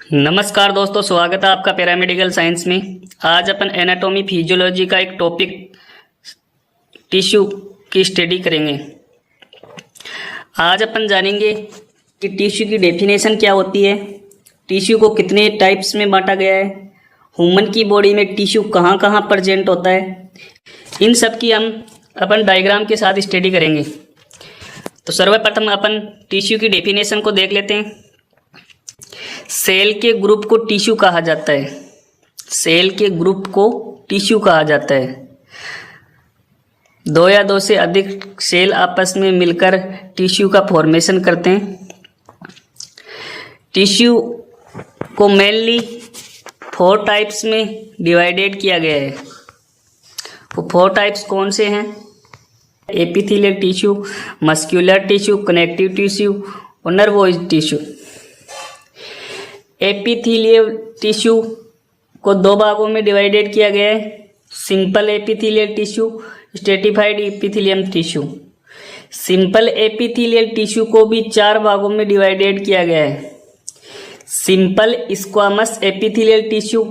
नमस्कार दोस्तों, स्वागत है आपका पैरामेडिकल साइंस में। आज अपन एनाटॉमी फिजियोलॉजी का एक टॉपिक टिश्यू की स्टडी करेंगे। आज अपन जानेंगे कि टिश्यू की डेफिनेशन क्या होती है, टिश्यू को कितने टाइप्स में बांटा गया है, ह्यूमन की बॉडी में टिश्यू कहाँ कहाँ प्रेजेंट होता है, इन सब की हम अपन डायग्राम के साथ स्टडी करेंगे। तो सर्वप्रथम अपन टिश्यू की डेफिनेशन को देख लेते हैं। सेल के ग्रुप को टिश्यू कहा जाता है। सेल के ग्रुप को टिश्यू कहा जाता है। दो या दो से अधिक सेल आपस में मिलकर टिश्यू का फॉर्मेशन करते हैं। टिश्यू को मेनली 4 टाइप्स में डिवाइडेड किया गया है। वो 4 टाइप्स कौन से हैं? Epithelial tissue, muscular tissue, connective tissue और नर्वोज टिश्यू। एपिथेलियल टिश्यू को 2 भागों में डिवाइडेड किया गया है, simple epithelial tissue, stratified epithelium tissue. Simple epithelial tissue को भी 4 भागों में डिवाइडेड किया गया है, simple squamous epithelial tissue,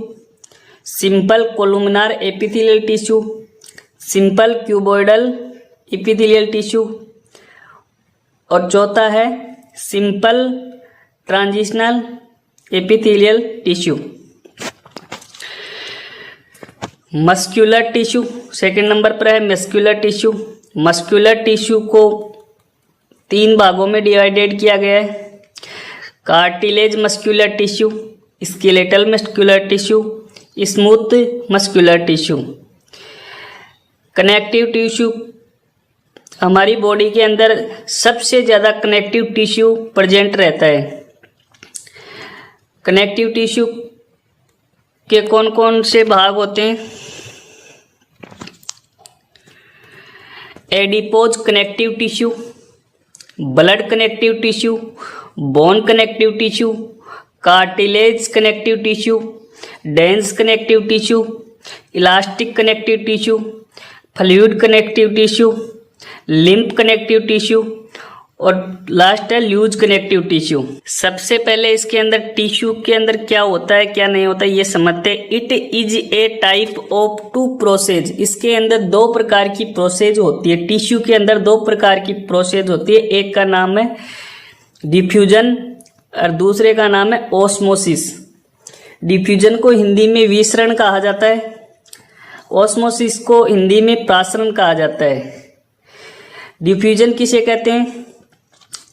simple columnar epithelial tissue, simple cuboidal epithelial tissue और चौथा है simple transitional epithelial tissue. Muscular tissue second number पर है। मस्कुलर टिश्यू, मस्कुलर टिश्यू को 3 भागों में डिवाइडेड किया गया है, cartilage muscular tissue, skeletal muscular tissue, smooth muscular tissue. Connective tissue, हमारी बॉडी के अंदर सबसे ज़्यादा कनेक्टिव टिश्यू प्रेजेंट रहता है। कनेक्टिव टिश्यू के कौन कौन से भाग होते हैं? Adipose connective tissue, blood connective tissue, bone connective tissue, cartilage connective tissue, dense connective tissue, elastic connective tissue, fluid connective tissue, lymph connective tissue और लास्ट है लूज कनेक्टिव टिश्यू। सबसे पहले इसके अंदर टिश्यू के अंदर क्या होता है क्या नहीं होता ये समझते हैं। It is a type of 2 process. इसके अंदर 2 प्रकार की प्रोसेस होती है। टिश्यू के अंदर 2 प्रकार की प्रोसेस होती है। एक का नाम है डिफ्यूजन और दूसरे का नाम है ऑस्मोसिस। डिफ्यूजन को हिंदी में विसरण कहा जाता है, ऑस्मोसिस को हिंदी में प्रासरण कहा जाता है। डिफ्यूजन किसे कहते हैं?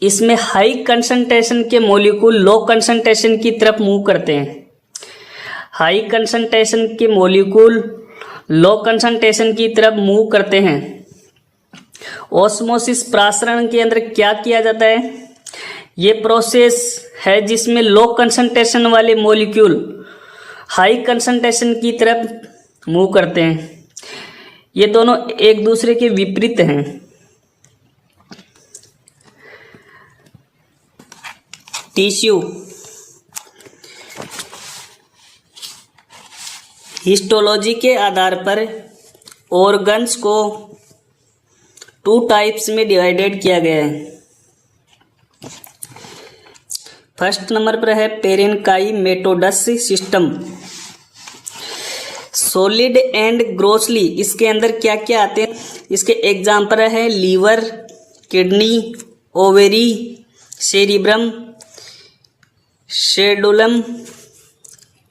इसमें हाई कंसंट्रेशन के मॉलिक्यूल लो कंसंट्रेशन की तरफ मूव करते हैं। हाई कंसंट्रेशन के मॉलिक्यूल लो कंसंट्रेशन की तरफ मूव करते हैं। ऑस्मोसिस प्रासरण के अंदर क्या किया जाता है? ये प्रोसेस है जिसमें लो कंसंट्रेशन वाले मॉलिक्यूल हाई कंसंट्रेशन की तरफ मूव करते हैं। ये दोनों एक दूसरे के विपरीत हैं। टिश्यू हिस्टोलॉजी के आधार पर ऑर्गन्स को 2 टाइप्स में डिवाइडेड किया गया है। फर्स्ट नंबर पर है parenchymatous system, solid and grossly. इसके अंदर क्या क्या आते हैं? इसके एग्जाम्पल है लीवर, किडनी, ओवेरी, सेरिब्रम, शेडुलम,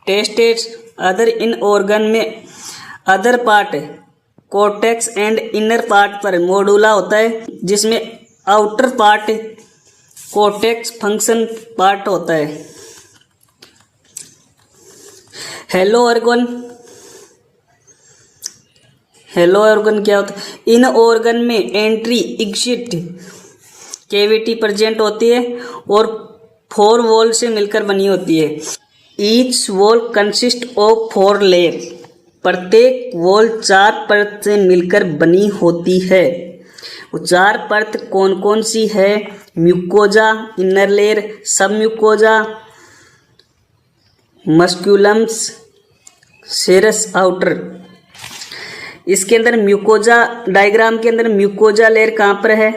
टेस्टेस। अदर इन ऑर्गन में other part cortex and inner part पर मोडुला होता है, जिसमें outer part cortex function part होता है। हेलो ऑर्गन, हेलो ऑर्गन क्या होता है? इन ऑर्गन में एंट्री एग्जिट कैविटी प्रेजेंट होती है और 4 वॉल से मिलकर बनी होती है। Each wall consist of 4 layer. प्रत्येक वॉल 4 परत से मिलकर बनी होती है। वो 4 परत कौन कौन सी है? म्यूकोजा इनर लेयर, सब म्यूकोजा, मस्कुलम्स, सेरस आउटर। इसके अंदर म्यूकोजा, डायग्राम के अंदर म्यूकोजा लेयर कहाँ पर है?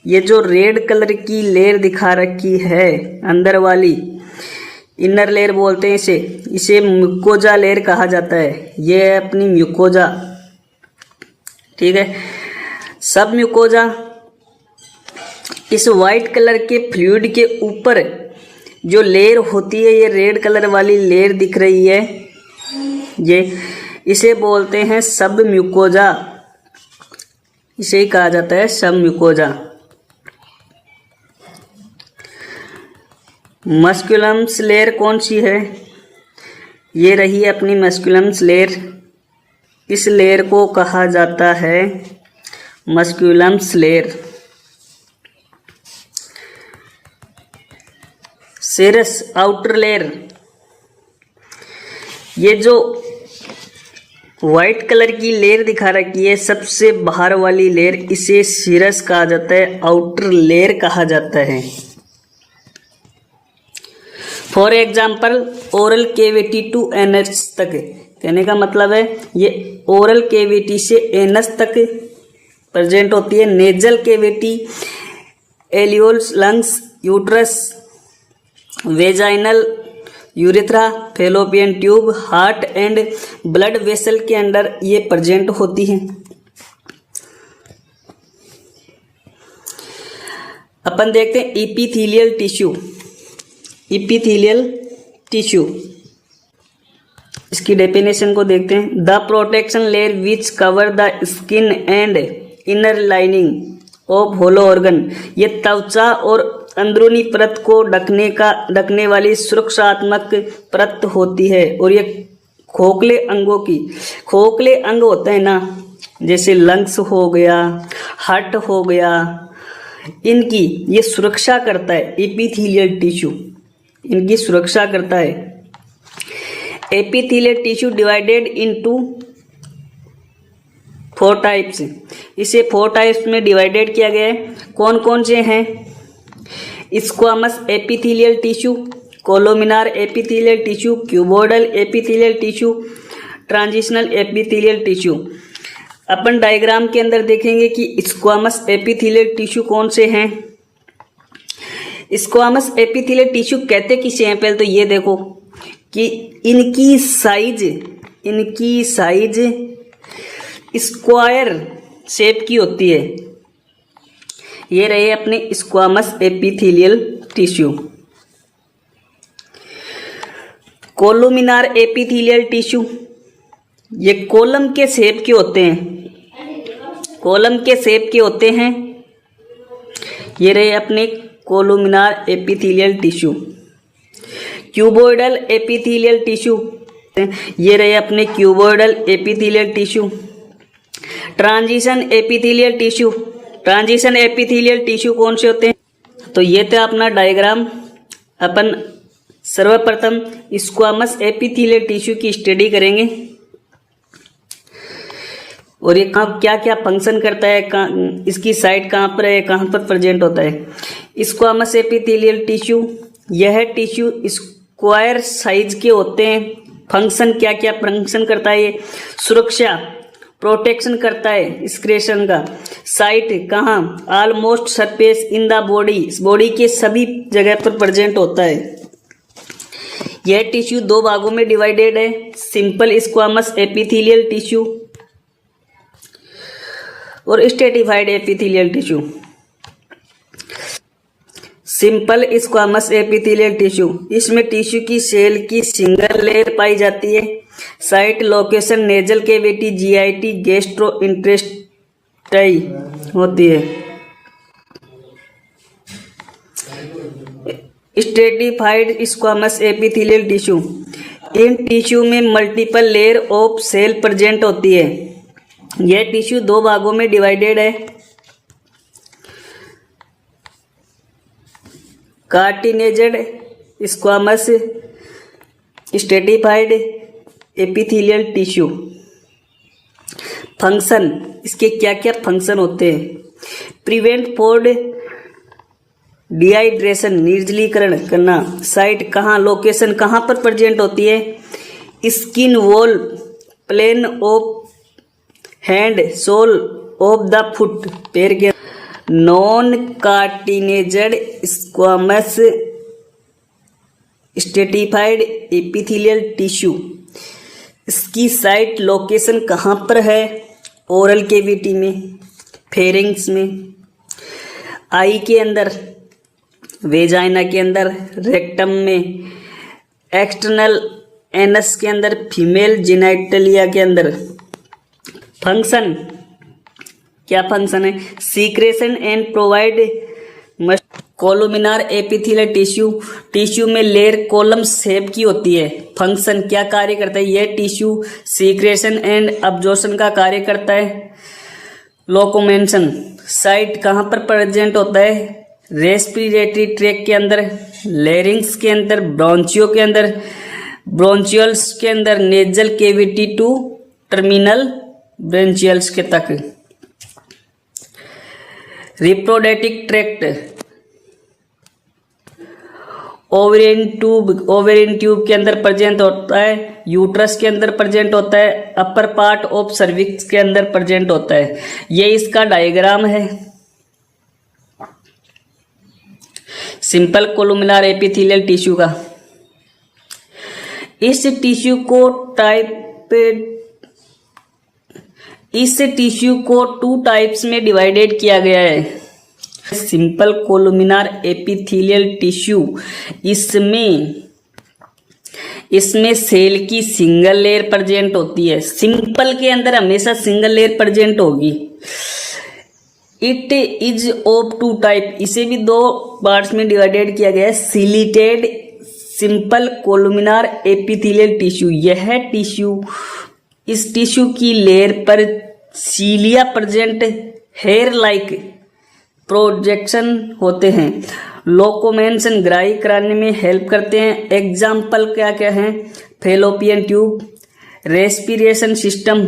ये जो रेड कलर की लेयर दिखा रखी है अंदर वाली, इनर लेयर बोलते हैं इसे। इसे म्यूकोजा लेयर कहा जाता है। ये है अपनी म्यूकोजा, ठीक है। सब म्यूकोजा इस वाइट कलर के फ्लूइड के ऊपर जो लेयर होती है, ये रेड कलर वाली लेयर दिख रही है, ये इसे बोलते हैं सब म्यूकोजा। इसे ही कहा जाता है सब म्यूकोजा। मस्कुलम्स लेयर कौन सी है? ये रही अपनी मस्कुलम्स लेयर। इस लेयर को कहा जाता है मस्कुलम्स लेयर। सेरस आउटर लेयर, ये जो वाइट कलर की लेयर दिखा रखी है सबसे बाहर वाली लेयर, इसे सीरस कहा जाता है, आउटर लेयर कहा जाता है। For example oral cavity to anus तक, कहने का मतलब है ये ओरल केविटी से एनस तक प्रेजेंट होती है। Nasal cavity, alveoli, lungs, uterus, vaginal, urethra, fallopian tube, heart and blood vessel के अंदर ये प्रेजेंट होती है। अपन देखते हैं इपिथेलियल टिश्यू। इपिथेलियल टिश्यू, इसकी डेफिनेशन को देखते हैं। The protection layer which cover the skin and inner lining of hollow organ, ये त्वचा और अंदरूनी परत को ढकने वाली सुरक्षात्मक परत होती है। और ये खोखले अंग होते हैं ना, जैसे लंग्स हो गया, हार्ट हो गया, इनकी ये सुरक्षा करता है। एपिथेलियल टिश्यू इनकी सुरक्षा करता है। Epithelial tissue divided into 4 types, इसे 4 टाइप्स में डिवाइडेड किया गया है। कौन कौन से हैं? Squamous epithelial tissue, columnar epithelial tissue, cuboidal epithelial tissue, transitional epithelial tissue. अपन डायग्राम के अंदर देखेंगे कि स्क्वामस एपिथेलियल टिश्यू कौन से हैं। स्क्वामस एपिथेलियल टिश्यू कहते किसे हैं? पहले तो ये देखो कि इनकी साइज स्क्वायर शेप की होती है। ये रहे अपने squamous epithelial tissue. Columnar epithelial tissue, ये कॉलम के शेप के होते हैं। ये रहे अपने columnar epithelial tissue. Cuboidal epithelial tissue, ये रहे अपने cuboidal epithelial tissue. Transition epithelial tissue कौन से होते हैं? तो ये था अपना डायग्राम। अपन सर्वप्रथम स्क्वामस एपिथेलियल टिश्यू की स्टडी करेंगे और ये क्या क्या फंक्शन करता है, इसकी साइट कहाँ पर है, कहाँ पर प्रेजेंट होता है। स्क्वामस एपिथेलियल टिश्यू, यह टिश्यू स्क्वायर साइज के होते हैं। फंक्शन क्या क्या फंक्शन करता है? ये सुरक्षा, प्रोटेक्शन करता है स्क्रेशन का। साइट कहाँ? Almost surface in the body के सभी जगह पर प्रेजेंट होता है। यह टिश्यू 2 भागों में डिवाइडेड है, सिंपल स्क्वामस एपिथेलियल टिश्यू और stratified epithelial tissue. Simple squamous epithelial tissue, इसमें टिश्यू की सेल की सिंगल लेयर पाई जाती है। Site location nasal cavity, GIT, gastrointestine होती है। स्ट्रेटिफाइड स्क्वामस एपिथेलियल टिश्यू, इन टिश्यू में multiple layer of cell present होती है। यह टिश्यू 2 भागों में डिवाइडेड है, keratinized squamous stratified epithelial tissue. Function, इसके क्या क्या फंक्शन होते हैं? प्रिवेंट फॉर डिहाइड्रेशन, निर्जलीकरण करना। साइट कहाँ, लोकेशन कहाँ पर प्रेजेंट होती है? Skin wall, plane of hand, sole of the foot, पैर के। Non keratinized squamous stratified epithelial tissue, इसकी साइट लोकेशन कहाँ पर है? ओरल कैविटी में, फेरिंग्स में, आई के अंदर, वेजाइना के अंदर, रेक्टम में, एक्सटर्नल एनस के अंदर, फीमेल जेनिटलिया के अंदर। फंक्शन, क्या फंक्शन है? Secretion and provide columnar epithelial tissue में लेयर कॉलम शेप की होती है। फंक्शन, क्या कार्य करता है? यह टिश्यू सीक्रेशन एंड अब्जॉर्प्शन का कार्य करता है। लोकोमेंशन, साइट कहाँ पर प्रेजेंट होता है? रेस्पिरेटरी ट्रैक्ट के अंदर, लैरिंक्स के अंदर, ब्रोंचियो के अंदर, ब्रोंचियल्स के अंदर, नेजल कैविटी टू टर्मिनल ब्रोंचियल्स के तक। रिप्रोडक्टिव ट्रैक्ट, ओवेरियन ट्यूब के अंदर प्रेजेंट होता है, यूट्रस के अंदर प्रेजेंट होता है, अपर पार्ट ऑफ सर्विक्स के अंदर प्रेजेंट होता है। ये इसका डायग्राम है। सिंपल कोलुमिनार एपिथेलियल टिश्यू का। इस टिश्यू को टू टाइप्स में डिवाइडेड किया गया है। सिंपल कोलुमिनार एपिथेलियल टिश्यू, इसमें सेल की सिंगल लेयर प्रेजेंट होती है। सिंपल के अंदर हमेशा सिंगल लेयर प्रेजेंट होगी। It is of two type, इसे भी दो पार्ट्स में डिवाइडेड किया गया है। Ciliated simple columnar epithelial tissue, यह टिश्यू, इस टिश्यू की लेयर पर cilia present hair like projection होते हैं। लोकोमेंशन, ग्राही कराने में हेल्प करते हैं। एग्जाम्पल क्या क्या हैं? Fallopian tube, respiration system,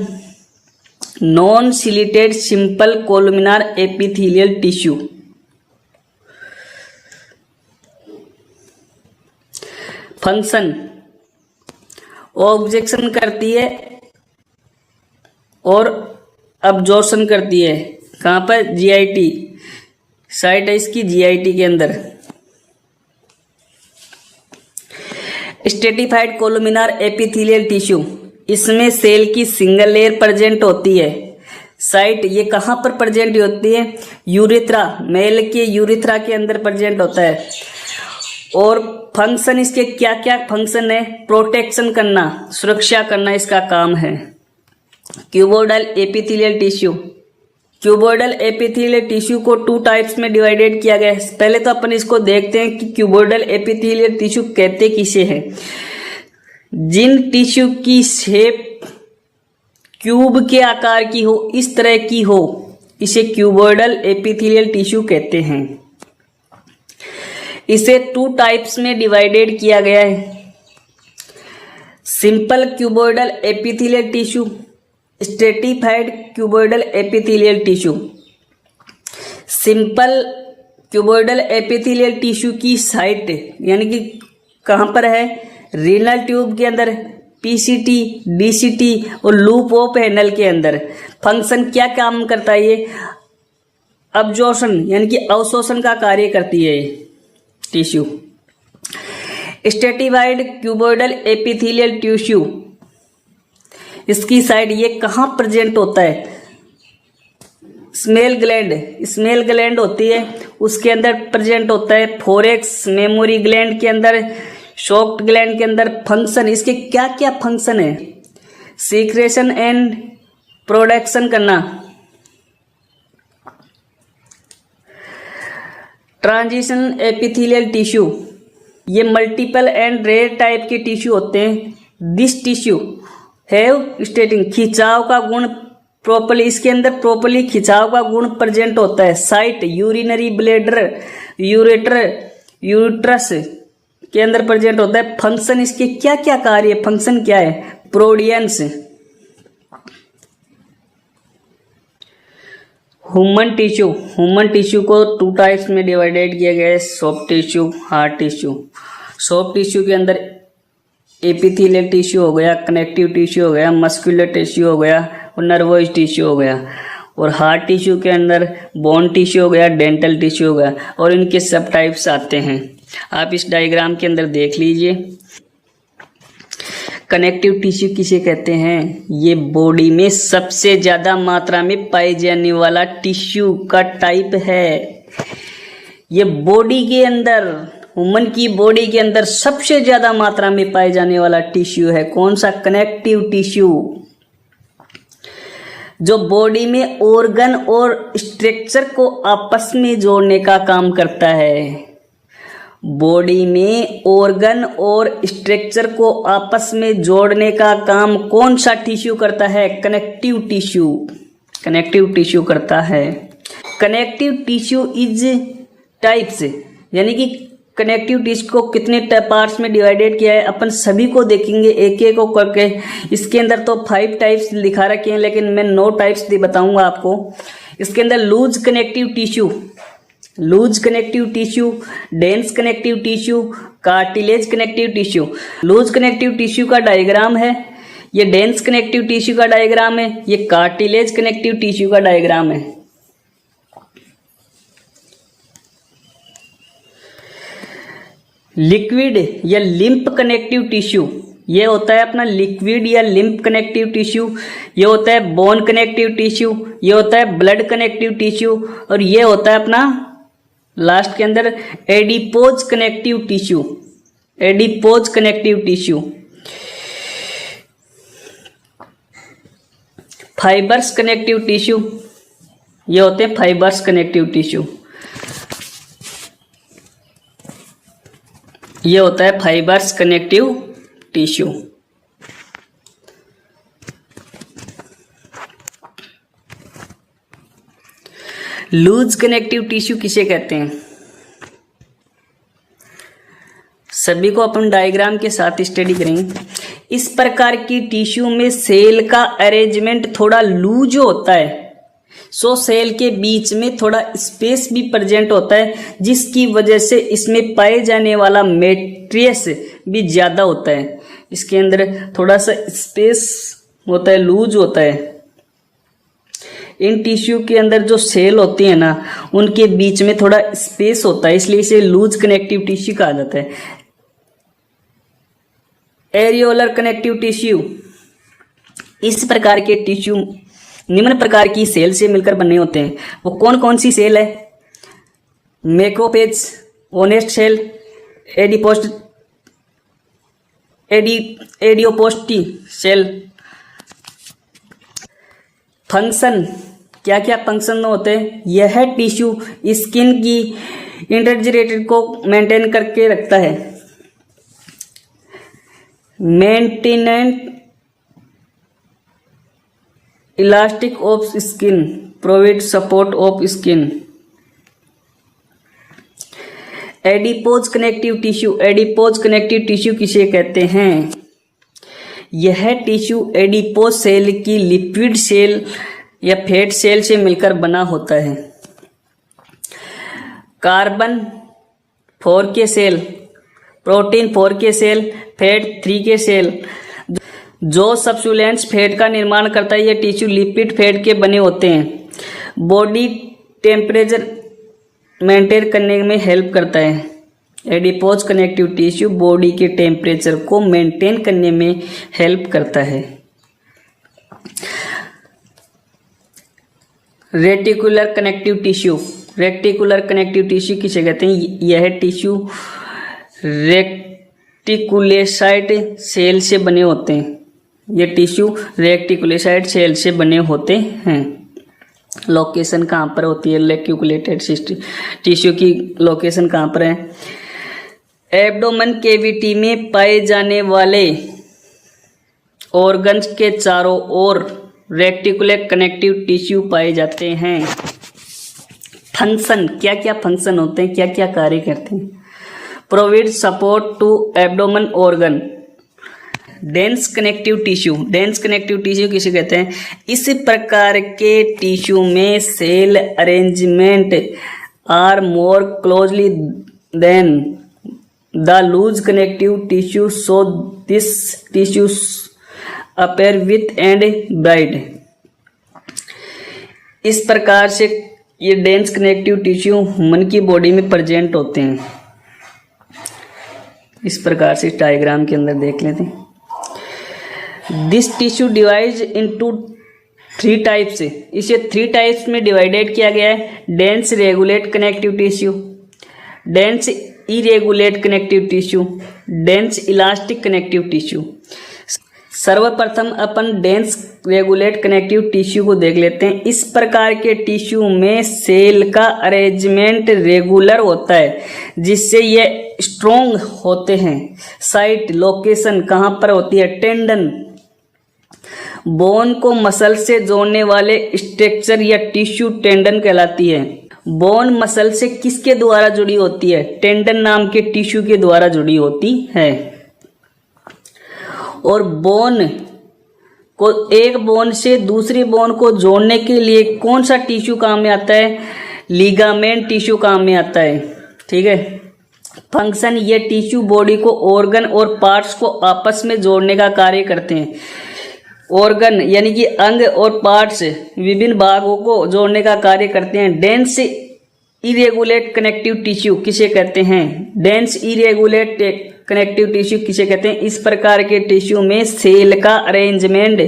non ciliated simple columnar epithelial tissue. Function, objection करती है और अब्जॉर्प्शन करती है। कहाँ पर? जीआईटी, साइट है इसकी जीआईटी के अंदर। स्ट्रेटिफाइड कोलुमिनार एपिथेलियल टिश्यू, इसमें सेल की सिंगल लेयर प्रेजेंट होती है। साइट ये कहाँ पर प्रेजेंट होती है? यूरेथ्रा, मेल के यूरेथ्रा के अंदर प्रेजेंट होता है। और फंक्शन इसके क्या क्या फंक्शन है? प्रोटेक्शन करना, सुरक्षा करना इसका काम है। Cuboidal epithelial tissue, cuboidal epithelial tissue को टू टाइप्स में डिवाइडेड किया गया है। पहले तो अपन इसको देखते हैं कि क्यूबोइडल एपिथेलियल टिश्यू कहते किसे हैं। जिन टिश्यू की शेप क्यूब के आकार की हो, इस तरह की हो, इसे क्यूबोइडल एपिथेलियल टिश्यू कहते हैं। इसे टू टाइप्स में डिवाइडेड किया गया है। Simple cuboidal epithelial tissue, stratified cuboidal epithelial tissue. Simple cuboidal epithelial tissue की साइट यानी कि कहाँ पर है? रीनल ट्यूब के अंदर, पीसीटी, डीसीटी और लूप ऑफ हैनल के अंदर। फंक्शन क्या काम करता है? ये अब्जॉर्प्शन यानी कि अवशोषण का कार्य करती है ये tissue. Stratified cuboidal epithelial tissue, इसकी साइड ये कहाँ प्रेजेंट होता है? स्मेल ग्लैंड होती है, उसके अंदर प्रेजेंट होता है। फोरेक्स मेमोरी ग्लैंड के अंदर, शॉक्ट ग्लैंड के अंदर। फंक्शन, इसके क्या क्या फंक्शन है? सीक्रेशन एंड प्रोडक्शन करना। ट्रांजिशन एपिथेलियल टिश्यू, ये मल्टीपल एंड रेयर टाइप के टिश्यू होते हैं। दिस टिश्यू हैव स्टेटिंग, खिंचाव का गुण प्रॉपर्ली, इसके अंदर प्रॉपर्ली खिंचाव का गुण प्रेजेंट होता है। साइट यूरिनरी ब्लैडर, यूट्रस के अंदर प्रेजेंट होता है। फंक्शन, इसके क्या क्या कार्य, फंक्शन क्या है? प्रोडियंस। ह्यूमन टिश्यू को टू टाइप्स में डिवाइडेड किया गया है। Soft tissue, hard tissue. Soft tissue के अंदर एपिथेलियल टिश्यू हो गया, कनेक्टिव टिश्यू हो गया, मस्कुलर टिश्यू हो गया और नर्वस टिश्यू हो गया। और हार्ड टिश्यू के अंदर बोन टिश्यू हो गया, डेंटल टिश्यू हो गया और इनके सब टाइप्स आते हैं। आप इस डायग्राम के अंदर देख लीजिए। कनेक्टिव टिश्यू किसे कहते हैं? ये बॉडी में सबसे ज़्यादा मात्रा में पाए जाने वाला टिश्यू का टाइप है। ये बॉडी के अंदर, ह्यूमन की बॉडी के अंदर सबसे ज़्यादा मात्रा में पाए जाने वाला टिश्यू है। कौन सा? कनेक्टिव टिश्यू, जो बॉडी में ऑर्गन और स्ट्रक्चर को आपस में जोड़ने का काम करता है। बॉडी में ऑर्गन और स्ट्रक्चर को आपस में जोड़ने का काम कौन सा टिश्यू करता है? Connective tissue. कनेक्टिव टिश्यू करता है। कनेक्टिव टिश्यू इज टाइप्स, यानी कि कनेक्टिव टिश्यू को कितने पार्ट्स में डिवाइडेड किया है अपन सभी को देखेंगे एक एक को करके। इसके अंदर तो 5 टाइप्स दिखा रखे हैं, लेकिन मैं 9 टाइप्स बताऊंगा आपको। इसके अंदर loose connective tissue, loose connective tissue, dense connective tissue, cartilage connective tissue. Loose connective tissue का डायग्राम है, ये डेंस कनेक्टिव टिश्यू का डायग्राम है, ये कार्टिलेज कनेक्टिव टिश्यू का डायग्राम है। लिक्विड या लिम्फ कनेक्टिव टिश्यू, ये होता है अपना लिक्विड या लिम्फ कनेक्टिव टिश्यू। ये होता है बोन कनेक्टिव टिश्यू, ये होता है ब्लड कनेक्टिव टिश्यू, और ये होता है अपना लास्ट के अंदर adipose connective tissue. Adipose connective tissue. Fibres connective tissue, ये होते हैं फाइबर्स कनेक्टिव टिश्यू। ये होता है fibres connective tissue. Loose connective tissue किसे कहते हैं? सभी को अपन डायग्राम के साथ स्टडी करेंगे। इस प्रकार की टिश्यू में सेल का अरेंजमेंट थोड़ा लूज होता है, सो सेल के बीच में थोड़ा स्पेस भी प्रेजेंट होता है, जिसकी वजह से इसमें पाए जाने वाला मैट्रिक्स भी ज़्यादा होता है। इसके अंदर थोड़ा सा स्पेस होता है, लूज होता है। इन टिश्यू के अंदर जो सेल होती है ना, उनके बीच में थोड़ा स्पेस होता है, इसलिए इसे लूज कनेक्टिव टिश्यू कहा जाता है। एरियोलर कनेक्टिव टिश्यू, इस प्रकार के टिश्यू निम्न प्रकार की सेल से मिलकर बने होते हैं। वो कौन कौन सी सेल है? मैक्रोफेज, ओनेस्ट सेल, एडियोपोस्टी सेल। फंक्शन, क्या क्या फंक्शन होते हैं? यह टिश्यू स्किन की इंटीग्रिटी को मेंटेन करके रखता है। Maintenance elastic of skin, provide support of skin. Adipose connective tissue, adipose connective tissue किसे कहते हैं? यह टिश्यू एडिपोज सेल की लिपिड सेल या फैट सेल से मिलकर बना होता है। कार्बन 4 के सेल, प्रोटीन 4 के सेल, फैट 3 के सेल, जो सब्सटेंस फैट का निर्माण करता है। ये टिश्यू लिपिड फैट के बने होते हैं। बॉडी टेम्परेचर मेंटेन करने में हेल्प करता है। एडिपोज कनेक्टिव टिश्यू बॉडी के टेम्परेचर को मेंटेन करने में हेल्प करता है। Reticular connective tissue, reticular connective tissue किसे कहते हैं? यह टिश्यू रेटिकुलेसाइड सेल से बने होते हैं। ये टिश्यू रेटिकुलेसाइड सेल से बने होते हैं। लोकेशन कहाँ पर होती है? रेटिकुलेटेड टिश्यू की लोकेशन कहाँ पर है? एब्डोमेन कैविटी में पाए जाने वाले ऑर्गन्स के चारों ओर रेटिकुलर कनेक्टिव टिश्यू पाए जाते हैं। फंक्शन, क्या क्या फंक्शन होते हैं, क्या क्या कार्य करते हैं? Provide support to abdomen organ. Dense connective tissue, dense connective tissue किसे कहते हैं? इस प्रकार के टिश्यू में cell arrangement are more closely than the loose connective tissue, so this tissues appear with and bright. इस प्रकार से ये डेंस कनेक्टिव टिश्यू ह्यूमन की बॉडी में प्रेजेंट होते हैं। इस प्रकार से डायग्राम के अंदर देख लेते हैं। This tissue divide into 3 types, इसे 3 टाइप्स में डिवाइडेड किया गया है। Dense regulate connective tissue, dense irregulate connective tissue, dense elastic connective tissue. सर्वप्रथम अपन डेंस रेगुलेट कनेक्टिव टिश्यू को देख लेते हैं। इस प्रकार के टिश्यू में सेल का अरेंजमेंट रेगुलर होता है, जिससे ये स्ट्रोंग होते हैं। साइट लोकेशन कहाँ पर होती है? टेंडन, बोन को मसल से जोड़ने वाले स्ट्रक्चर या टिश्यू टेंडन कहलाती है। बोन मसल से किसके द्वारा जुड़ी होती है? टेंडन नाम के टिश्यू के द्वारा जुड़ी होती है। और बोन को, एक बोन से दूसरी बोन को जोड़ने के लिए कौन सा टिश्यू काम में आता है? लिगामेंट टिश्यू काम में आता है। ठीक है। फंक्शन, ये टिश्यू बॉडी को ऑर्गन और पार्ट्स को आपस में जोड़ने का कार्य करते हैं। ऑर्गन यानी कि अंग और पार्ट्स विभिन्न भागों को जोड़ने का कार्य करते हैं। डेंस इरेगुलेट कनेक्टिव टिश्यू किसे कहते हैं? डेंस इरेगुलेट कनेक्टिव टिश्यू किसे कहते हैं? इस प्रकार के टिश्यू में सेल का अरेंजमेंट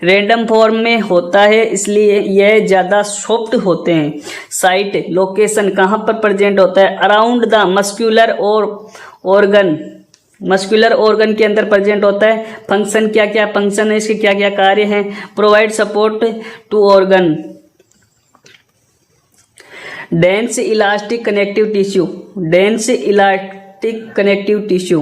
रैंडम फॉर्म में होता है, इसलिए यह ज़्यादा सॉफ्ट होते हैं। साइट लोकेशन कहाँ पर प्रेजेंट होता है? अराउंड द मस्कुलर और ऑर्गन, मस्कुलर ऑर्गन के अंदर प्रेजेंट होता है। फंक्शन, क्या क्या फंक्शन है इसके, क्या क्या कार्य हैं? Provide support to organ. Dense elastic connective tissue, dense elastic connective tissue,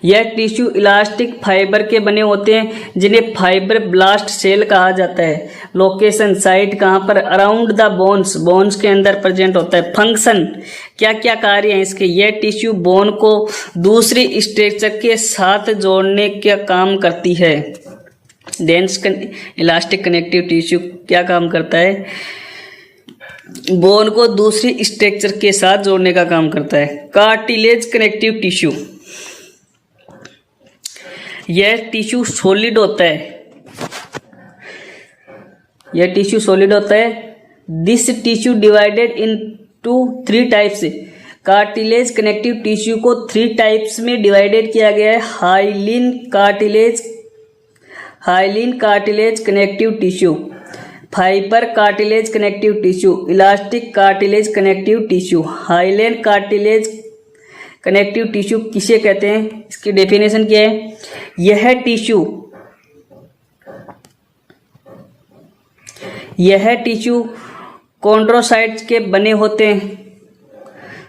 यह टिश्यू इलास्टिक फाइबर के बने होते हैं, जिन्हें फाइबर ब्लास्ट सेल कहा जाता है। लोकेशन, साइट कहाँ पर? अराउंड द बोन्स, बोन्स के अंदर प्रेजेंट होता है। फंक्शन, क्या क्या कार्य हैं इसके? यह टिश्यू बोन को दूसरी स्ट्रक्चर के साथ जोड़ने का काम करती है। डेंस इलास्टिक कनेक्टिव टिश्यू क्या काम करता है? बोन को दूसरी स्ट्रक्चर के साथ जोड़ने का काम करता है। कार्टिलेज कनेक्टिव टिश्यू, यह टिश्यू सॉलिड होता है, यह टिश्यू सॉलिड होता है। This tissue divided into 3 types, cartilage connective tissue को 3 टाइप्स में डिवाइडेड किया गया है। Hyaline cartilage connective tissue, fibre cartilage connective tissue, elastic cartilage connective tissue. Hyaline cartilage connective tissue किसे कहते हैं? इसकी डेफिनेशन क्या है? यह टिश्यू कॉन्ड्रोसाइट्स के बने होते हैं,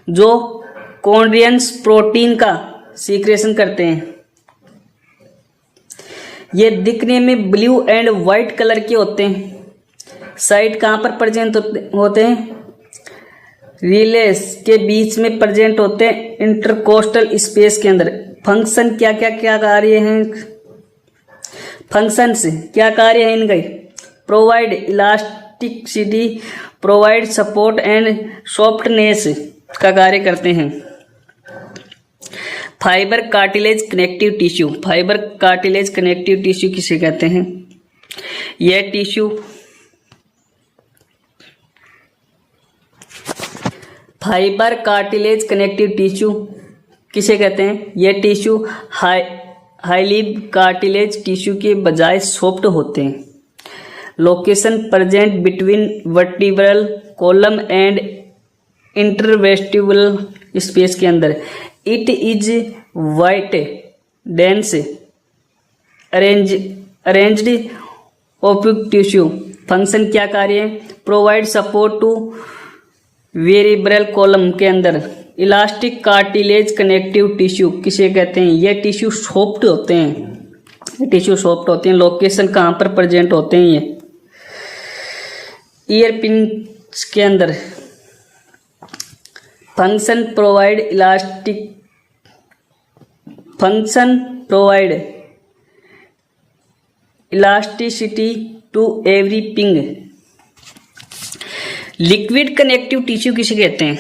जो कॉन्ड्रियंस प्रोटीन का सीक्रेशन करते हैं। ये दिखने में ब्लू एंड व्हाइट कलर के होते हैं। साइट कहाँ पर प्रेजेंट होते हैं? रिलेस के बीच में प्रेजेंट होते हैं, इंटरकोस्टल स्पेस के अंदर। फंक्शन, क्या क्या क्या कार्य हैं? फंक्शंस, क्या कार्य हैं इनके? Provide elasticity, provide support and softness का कार्य करते हैं। Fibre cartilage connective tissue, fibre cartilage connective tissue किसे कहते हैं? यह tissue fibre cartilage connective tissue किसे कहते हैं? यह टिश्यू हाईली कार्टिलेज टिश्यू के बजाय सॉफ्ट होते हैं। Location, present between vertebral column and intervestibular space के अंदर। It is white dense arranged opaque tissue. Function, क्या कार्य है? Provide support to vertebral column के अंदर। इलास्टिक कार्टिलेज कनेक्टिव टिश्यू किसे कहते हैं? ये टिश्यू सॉफ्ट होते हैं, ये टिश्यू सॉफ्ट होते हैं। लोकेशन कहाँ पर प्रेजेंट होते हैं? ये ईयर पिंस के अंदर। Function, provide elasticity to every thing. Liquid connective tissue किसे कहते हैं?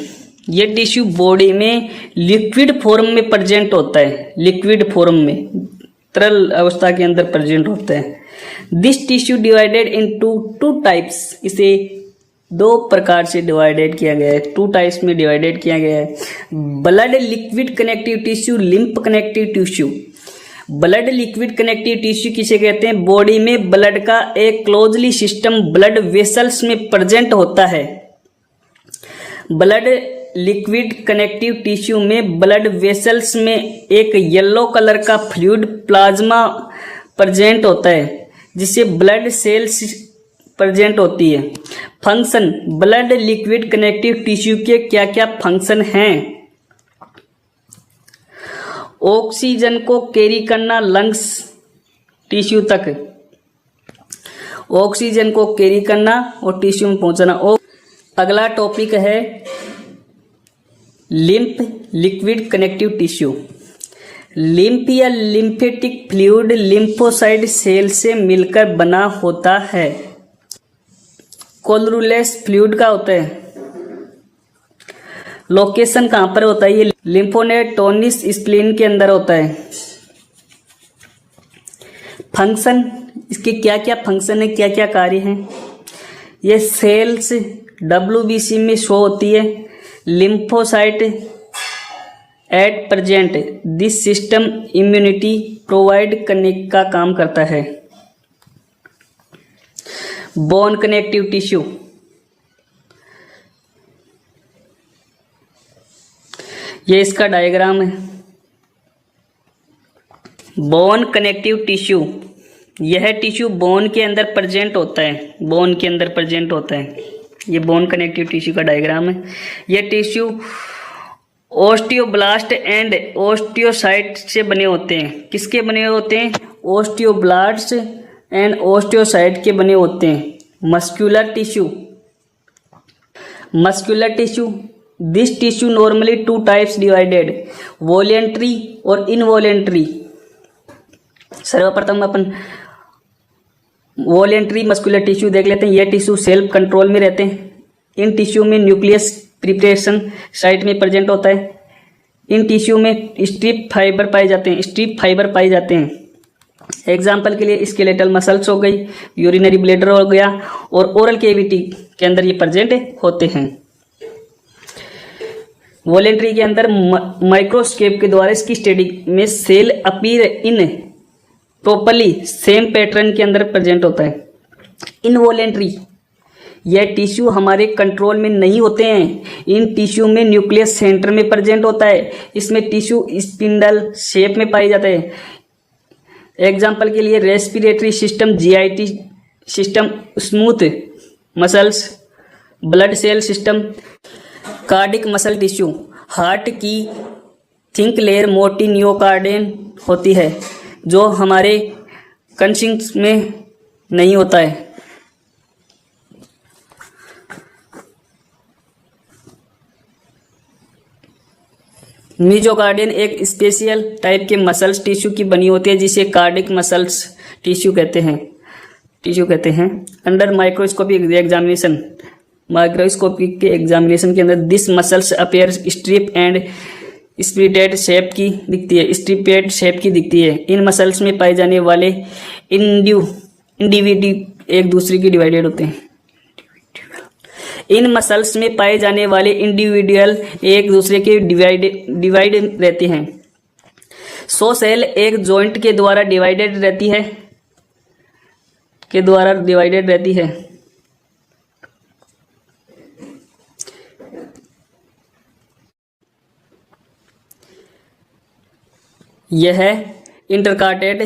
ये टिश्यू बॉडी में लिक्विड फॉर्म में प्रेजेंट होता है, लिक्विड फॉर्म में, तरल अवस्था के अंदर प्रेजेंट होता है। This tissue divided into 2 types, इसे दो प्रकार से डिवाइडेड किया गया है, 2 टाइप्स में डिवाइडेड किया गया है। Blood liquid connective tissue, lymph connective tissue. Blood liquid connective tissue किसे कहते हैं? बॉडी में ब्लड का एक क्लोजली सिस्टम ब्लड वेसल्स में प्रेजेंट होता है। ब्लड लिक्विड कनेक्टिव टिश्यू में ब्लड वेसल्स में एक येलो कलर का फ्लूइड प्लाज्मा प्रेजेंट होता है, जिससे ब्लड सेल्स प्रेजेंट होती है। Function, blood liquid connective tissue के क्या क्या फंक्शन हैं? ऑक्सीजन को कैरी करना लंग्स टिश्यू तक, ऑक्सीजन को कैरी करना और टिश्यू में पहुंचाना। अगला टॉपिक है lymph liquid connective tissue. Lymph या लिम्फेटिक फ्लूइड लिम्फोसाइट सेल से मिलकर बना होता है। कोलरुलेस फ्लूइड का होता है। लोकेशन कहाँ पर होता है? ये लिम्फोनेट टोनिस स्प्लीन के अंदर होता है। फंक्शन, इसके क्या क्या फंक्शन है, क्या क्या कार्य हैं? ये सेल्स WBC में शो होती है। Lymphocyte at present this system immunity provide करने का काम करता है। बोन कनेक्टिव टिश्यू, ये इसका डायग्राम है। बोन कनेक्टिव टिश्यू, यह टिश्यू बोन के अंदर प्रेजेंट होता है, बोन के अंदर प्रेजेंट होता है। ये बोन कनेक्टिव टिश्यू का डायग्राम है। यह टिश्यू ओस्टियोब्लास्ट एंड ओस्टियोसाइट से बने होते हैं। किसके बने होते हैं? ओस्टियोब्लास्ट एंड ओस्टियोसाइट के बने होते हैं। Muscular tissue, muscular tissue, this tissue normally 2 types divided, voluntary और इनवॉलेंट्री। सर्वप्रथम अपन वॉलेंट्री मस्कुलर टिश्यू देख लेते हैं। यह टिश्यू सेल्फ कंट्रोल में रहते हैं। इन टिश्यू में न्यूक्लियस प्रिपरेशन साइट में प्रेजेंट होता है। इन टिश्यू में स्ट्रिप फाइबर पाए जाते हैं, स्ट्रिप फाइबर पाए जाते हैं। एग्जाम्पल के लिए स्केलेटल मसल्स हो गई, यूरिनरी ब्लैडर हो गया, और ओरल केविटी के अंदर ये प्रेजेंट होते हैं। वॉलेंट्री के अंदर माइक्रोस्कोप के द्वारा इसकी स्टडी में cell appear in properly same pattern के अंदर प्रेजेंट होता है। इनवॉलेंट्री, यह टिश्यू हमारे कंट्रोल में नहीं होते हैं। इन टिश्यू में न्यूक्लियस सेंटर में प्रेजेंट होता है। इसमें टिश्यू स्पिंडल शेप में पाई जाता है। एग्जाम्पल के लिए respiratory system, GIT system, smooth muscles, blood cell system. Cardiac muscle tissue, heart की थिक लेयर मोटी नियोकार्डियन होती है, जो हमारे कंसिंग्स में नहीं होता है। मीजोकार्डियन एक स्पेशल टाइप के मसल्स टिश्यू की बनी होती है, जिसे कार्डिक मसल्स टिश्यू कहते हैं। अंडर माइक्रोस्कोपिक एग्जामिनेशन, माइक्रोस्कोपी के एग्जामिनेशन के अंदर this muscles appear strip and splitted shape की दिखती है। इन मसल्स में पाए जाने वाले इंडिविडी एक दूसरे की डिवाइडेड होते हैं। इन मसल्स में पाए जाने वाले इंडिविजुअल एक दूसरे के डिवाइड रहते हैं। सो सेल एक जॉइंट के द्वारा डिवाइडेड रहती है। यह इंटरकाटेड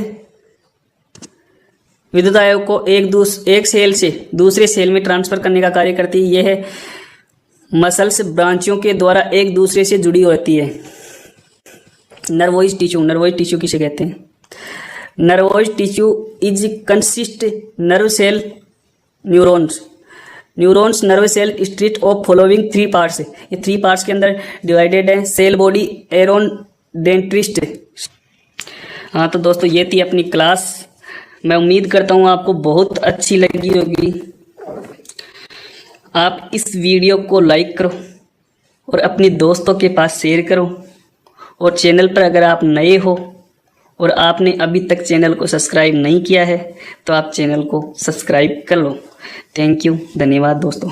विद्युत आवेश को एक सेल से दूसरे सेल में ट्रांसफर करने का कार्य करती है। यह मसल्स ब्रांचियों के द्वारा एक दूसरे से जुड़ी होती है। नर्वोइज टिश्यू किसे कहते हैं? Nervous tissue is consist nerve cell neurons nerve cell स्ट्रिट ऑफ फॉलोइंग 3 पार्ट्स। ये 3 पार्ट्स के अंदर डिवाइडेड है। सेल बॉडी एरोन डेंट्रिस्ट। हाँ तो दोस्तों, ये थी अपनी क्लास। मैं उम्मीद करता हूँ आपको बहुत अच्छी लगी होगी। आप इस वीडियो को लाइक करो और अपने दोस्तों के पास शेयर करो, और चैनल पर अगर आप नए हो और आपने अभी तक चैनल को सब्सक्राइब नहीं किया है तो आप चैनल को सब्सक्राइब कर लो। थैंक यू, धन्यवाद दोस्तों।